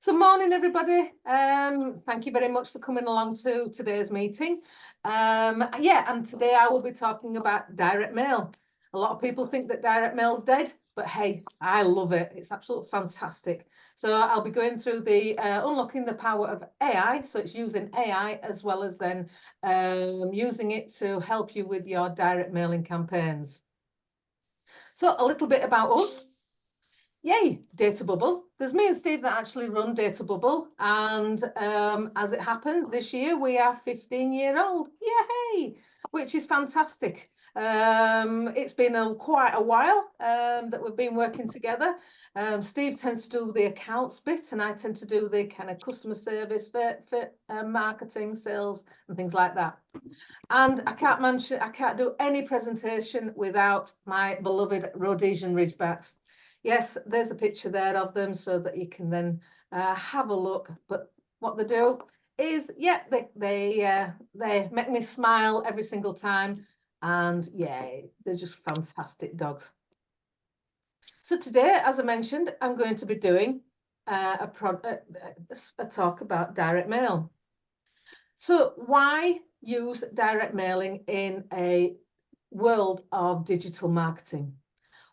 So morning, everybody. Thank you very much for coming along to today's meeting. And today I will be talking about direct mail. A lot of people think that direct mail's dead, but hey, I love it. It's absolutely fantastic. So I'll be going through the unlocking the power of AI. So it's using AI as well as then using it to help you with your direct mailing campaigns. So a little bit about us. Yay, Data Bubble. There's me and Steve that actually run Data Bubble. And as it happens, this year we are 15-year-old. Yay, which is fantastic. It's been quite a while that we've been working together. Steve tends to do the accounts bit and I tend to do the kind of customer service for marketing, sales and things like that. And I can't do any presentation without my beloved Rhodesian Ridgebacks. Yes, there's a picture there of them so that you can then have a look. But what they do is, yeah, they make me smile every single time. And yeah, they're just fantastic dogs. So today, as I mentioned, I'm going to be doing a talk about direct mail. So why use direct mailing in a world of digital marketing?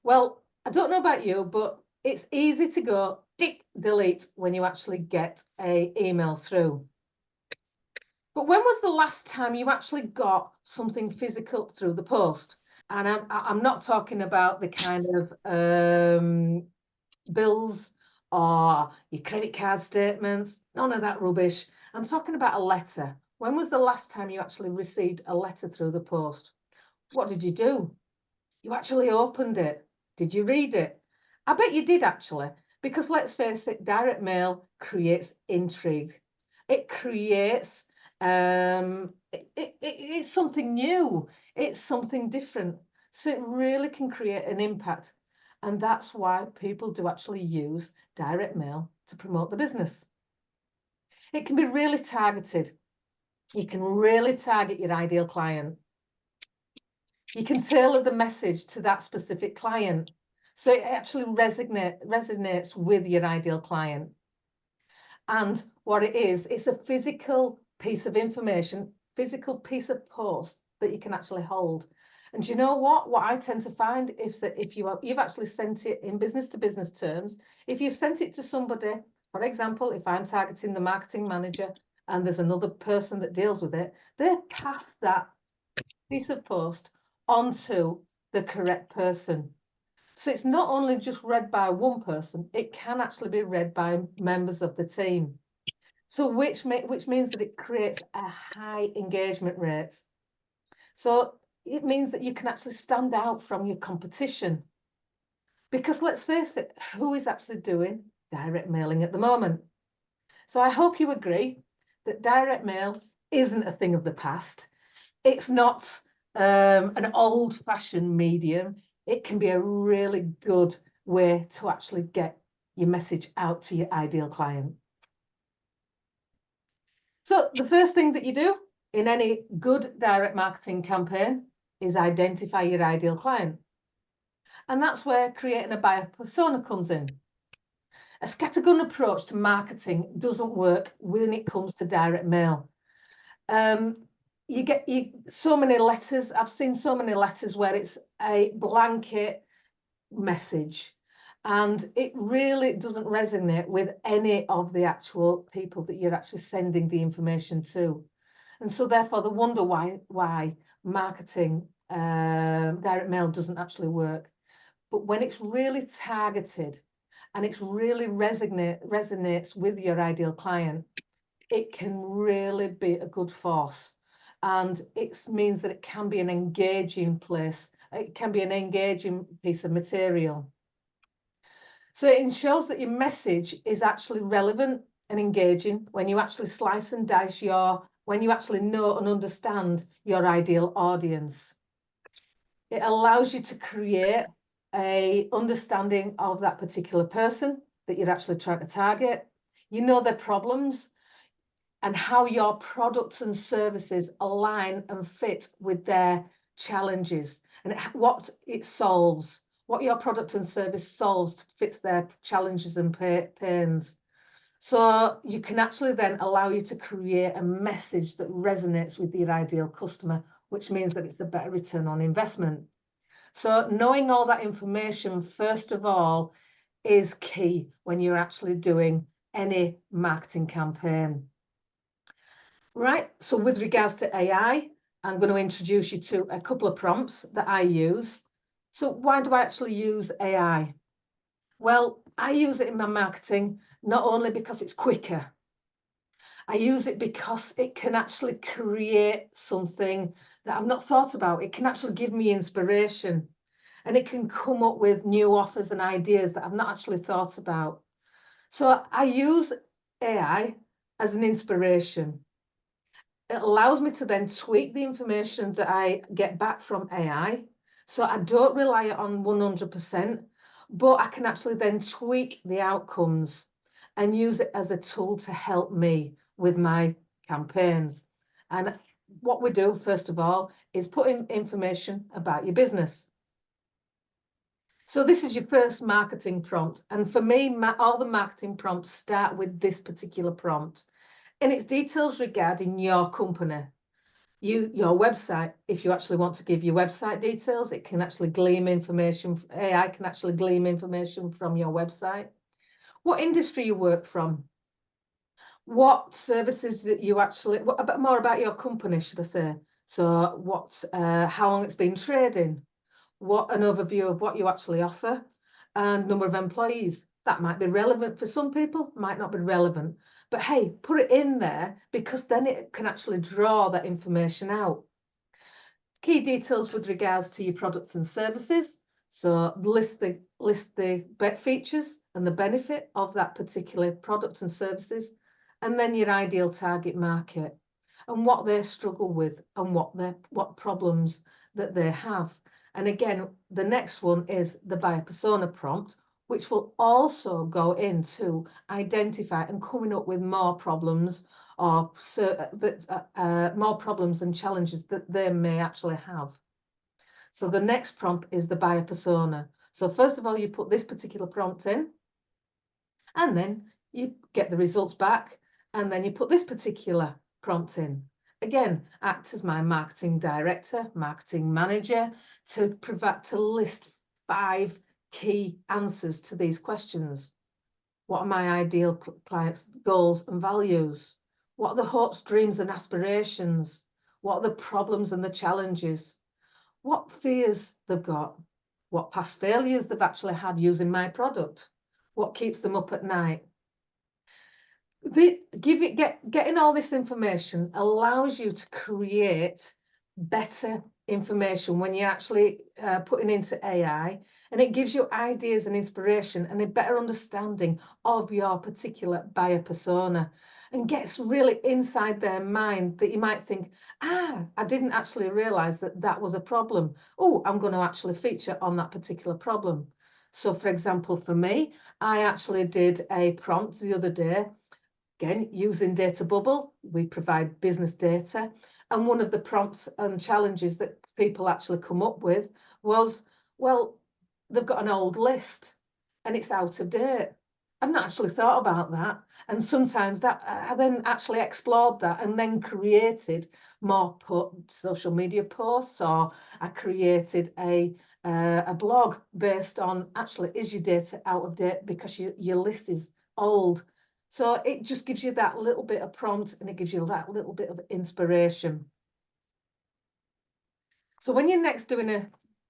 Well, I don't know about you, but it's easy to go delete when you actually get an email through. But when was the last time you actually got something physical through the post? And I'm not talking about the kind of bills or your credit card statements, none of that rubbish. I'm talking about a letter. When was the last time you actually received a letter through the post? What did you do? You actually opened it. Did you read it? I bet you did actually, because let's face it, direct mail creates intrigue. It creates, it's something new. It's something different. So it really can create an impact. And that's why people do actually use direct mail to promote the business. It can be really targeted. You can really target your ideal client. You can tailor the message to that specific client. So it actually resonates with your ideal client. And what it is, it's a physical piece of information, physical piece of post that you can actually hold. And you know what? What I tend to find is that if you've actually sent it in business to business terms, if you've sent it to somebody, for example, if I'm targeting the marketing manager and there's another person that deals with it, they pass that piece of post onto the correct person. So it's not only just read by one person, it can actually be read by members of the team. So which means that it creates a high engagement rate. So it means that you can actually stand out from your competition. Because let's face it, who is actually doing direct mailing at the moment? So I hope you agree that direct mail isn't a thing of the past. It's not an old-fashioned medium. It can be a really good way to actually get your message out to your ideal client. So the first thing that you do in any good direct marketing campaign is identify your ideal client. And that's where creating a buyer persona comes in. A scattergun approach to marketing doesn't work when it comes to direct mail. You get so many letters. I've seen so many letters where it's a blanket message and it really doesn't resonate with any of the actual people that you're actually sending the information to. And so therefore they wonder why marketing direct mail doesn't actually work. But when it's really targeted and it's really resonates with your ideal client, it can really be a good force. And it means that it can be an engaging place. It can be an engaging piece of material. So it ensures that your message is actually relevant and engaging when you actually slice and dice when you actually know and understand your ideal audience. It allows you to create an understanding of that particular person that you're actually trying to target. You know their problems and how your products and services align and fit with their challenges and what it solves, what your product and service solves fits their challenges and pains. So you can actually then allow you to create a message that resonates with your ideal customer, which means that it's a better return on investment. So knowing all that information, first of all, is key when you're actually doing any marketing campaign. Right, so with regards to AI, I'm going to introduce you to a couple of prompts that I use. So why do I actually use AI? Well, I use it in my marketing, not only because it's quicker, I use it because it can actually create something that I've not thought about. It can actually give me inspiration, and it can come up with new offers and ideas that I've not actually thought about. So I use AI as an inspiration. It allows me to then tweak the information that I get back from AI. So I don't rely on 100%, but I can actually then tweak the outcomes and use it as a tool to help me with my campaigns. And what we do, first of all, is put in information about your business. So this is your first marketing prompt. And for me, all the marketing prompts start with this particular prompt. And it's details regarding your company. Your website, if you actually want to give your website details, it can actually glean information. AI can actually glean information from your website. What industry you work from, what services that you actually, what about more about your company, should I say? So how long it's been trading, what an overview of what you actually offer, and number of employees. That might be relevant for some people, might not be relevant. But hey, put it in there because then it can actually draw that information out. Key details with regards to your products and services. So list the features and the benefit of that particular product and services, and then your ideal target market and what they struggle with and what problems that they have. And again, the next one is the buyer persona prompt, which will also go into identify and coming up with more problems or more problems and challenges that they may actually have. So the next prompt is the buyer persona. So first of all, you put this particular prompt in, and then you get the results back, and then you put this particular prompt in. Again, act as my marketing director, marketing manager, to list 5 key answers to these questions. What are my ideal clients' goals and values? What are the hopes, dreams, and aspirations? What are the problems and the challenges? What fears they've got? What past failures they've actually had using my product? What keeps them up at night? Getting all this information allows you to create better information when you're actually putting into AI, and it gives you ideas and inspiration and a better understanding of your particular buyer persona, and gets really inside their mind that you might think, I didn't actually realize that that was a problem. Oh, I'm going to actually feature on that particular problem. So for example, for me, I actually did a prompt the other day. Again, using Data Bubble, we provide business data. And one of the prompts and challenges that people actually come up with was, well, they've got an old list and it's out of date. I've not actually thought about that. And sometimes that I then actually explored that and then created more social media posts, or I created a blog based on, actually, is your data out of date because your list is old? So it just gives you that little bit of prompt, and it gives you that little bit of inspiration. So when you're next doing a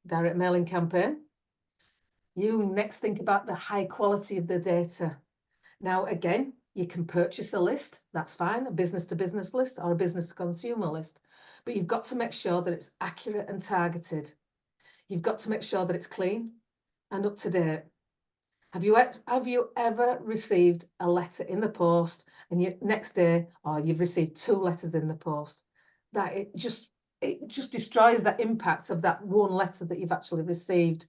direct mailing campaign, you next think about the high quality of the data. Now, again, you can purchase a list, that's fine, a business to business list or a business to consumer list, but you've got to make sure that it's accurate and targeted. You've got to make sure that it's clean and up to date. Have you ever received a letter in the post and you next day, or you've received 2 letters in the post, that it just destroys that impact of that one letter that you've actually received?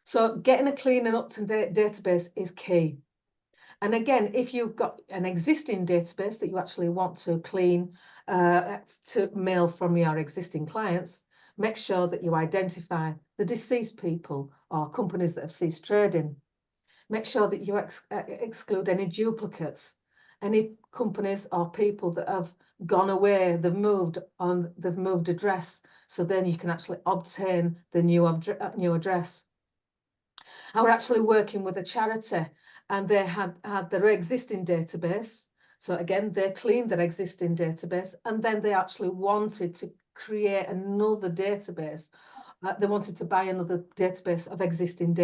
So getting a clean and up-to-date database is key. And again, if you've got an existing database that you actually want to clean to mail from your existing clients, make sure that you identify the deceased people or companies that have ceased trading. make sure that you exclude any duplicates, any companies or people that have gone away, they've moved address, so then you can actually obtain the new address. I were actually working with a charity, and they had their existing database. So again, they cleaned their existing database, and then they actually wanted to create another database. They wanted to buy another database of existing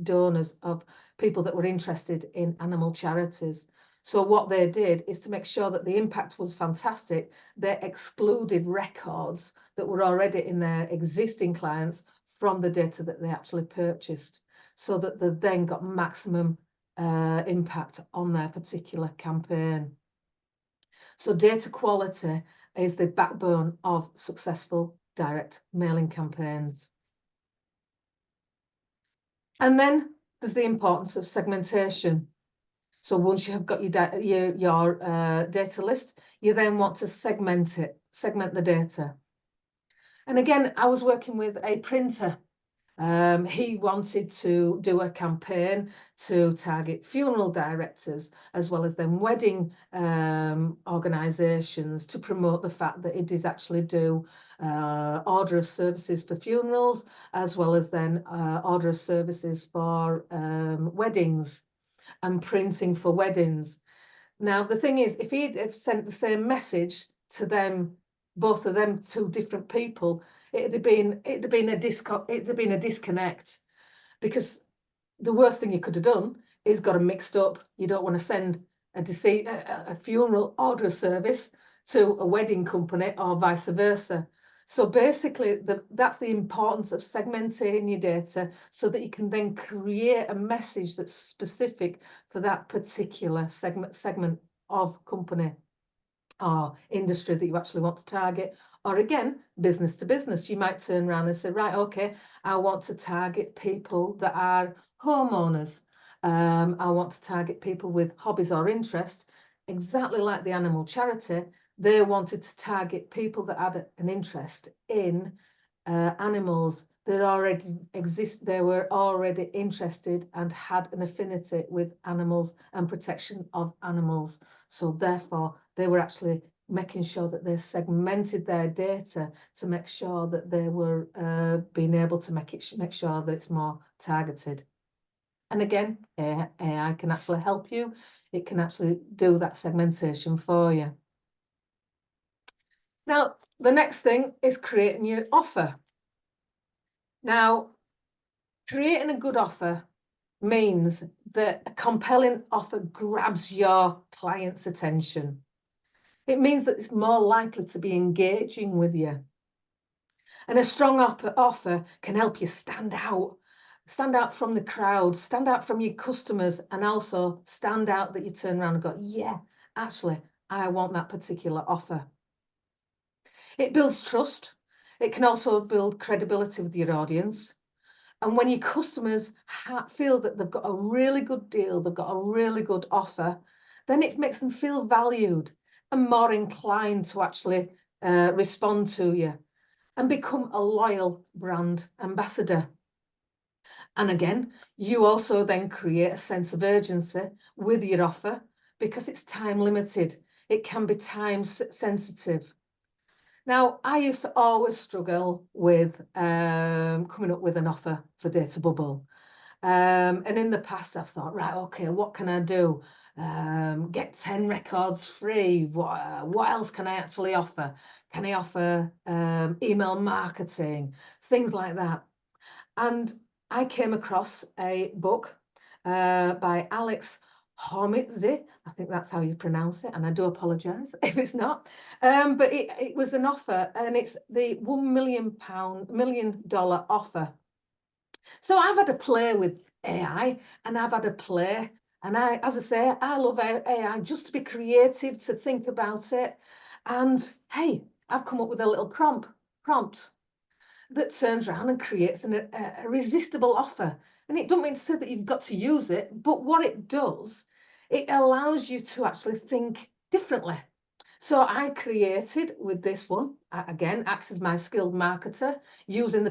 donors, of people that were interested in animal charities. So what they did is, to make sure that the impact was fantastic, they excluded records that were already in their existing clients from the data that they actually purchased, so that they then got maximum impact on their particular campaign. So data quality is the backbone of successful direct mailing campaigns. And then there's the importance of segmentation. So once you have got your data list, you then want to segment the data. And again, I was working with a printer. He wanted to do a campaign to target funeral directors, as well as then wedding organisations, to promote the fact that it does actually do order of services for funerals, as well as then order of services for weddings and printing for weddings. Now, the thing is, if he'd have sent the same message to them, both of them, two different people, it'd have been a disconnect, because the worst thing you could have done is got them mixed up. You don't want to send a funeral order service to a wedding company, or vice versa. So basically, that's the importance of segmenting your data, so that you can then create a message that's specific for that particular segment of company or industry that you actually want to target. Or again, business to business, you might turn around and say, right, okay, I want to target people that are homeowners. I want to target people with hobbies or interest, exactly like the animal charity. They wanted to target people that had an interest in animals that already exist. They were already interested and had an affinity with animals and protection of animals. So therefore, they were actually making sure that they segmented their data to make sure that they were being able to make sure that it's more targeted. And again, AI can actually help you. It can actually do that segmentation for you. Now, the next thing is creating your offer. Now, creating a good offer means that a compelling offer grabs your client's attention. It means that it's more likely to be engaging with you. And a strong offer can help you stand out from the crowd, stand out from your customers, and also stand out that you turn around and go, yeah, actually, I want that particular offer. It builds trust. It can also build credibility with your audience. And when your customers feel that they've got a really good deal, they've got a really good offer, then it makes them feel valued and more inclined to actually respond to you and become a loyal brand ambassador. And again, you also then create a sense of urgency with your offer, because it's time limited. It can be time sensitive. Now, I used to always struggle with coming up with an offer for Data Bubble. And in the past, I've thought, right, okay, what can I do? Get 10 records free. What else can I actually offer? Can I offer email marketing? Things like that. And I came across a book by Alex Hormizzi. I think that's how you pronounce it, and I do apologise if it's not. But it was an offer, and it's the $1 million offer. So I've had a play with AI, and I've had a play, and as I say, I love AI just to be creative, to think about it. And hey, I've come up with a little prompt that turns around and creates a irresistible offer. And it doesn't mean to say that you've got to use it, but what it does, it allows you to actually think differently. So I created with this one, again, acts as my skilled marketer, using the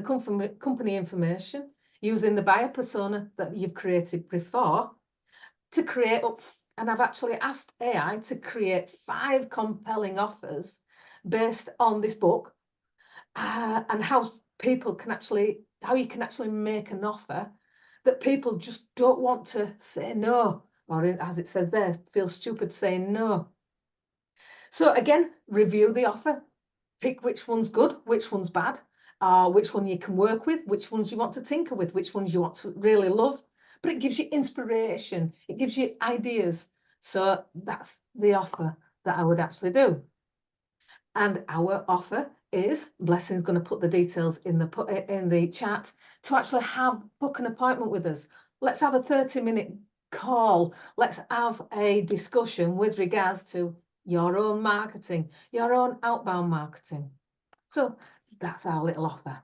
company information, using the buyer persona that you've created before to create up, and I've actually asked AI to create 5 compelling offers based on this book, and how you can actually make an offer that people just don't want to say no, or as it says there, feel stupid saying no. So again, review the offer, pick which one's good, which one's bad, which one you can work with, which ones you want to tinker with, which ones you want to really love. But it gives you inspiration, it gives you ideas. So that's the offer that I would actually do. And our offer is, Blessing's going to put the details in the chat, to actually book an appointment with us. Let's have a 30-minute call. Let's have a discussion with regards to your own marketing, your own outbound marketing. So that's our little offer.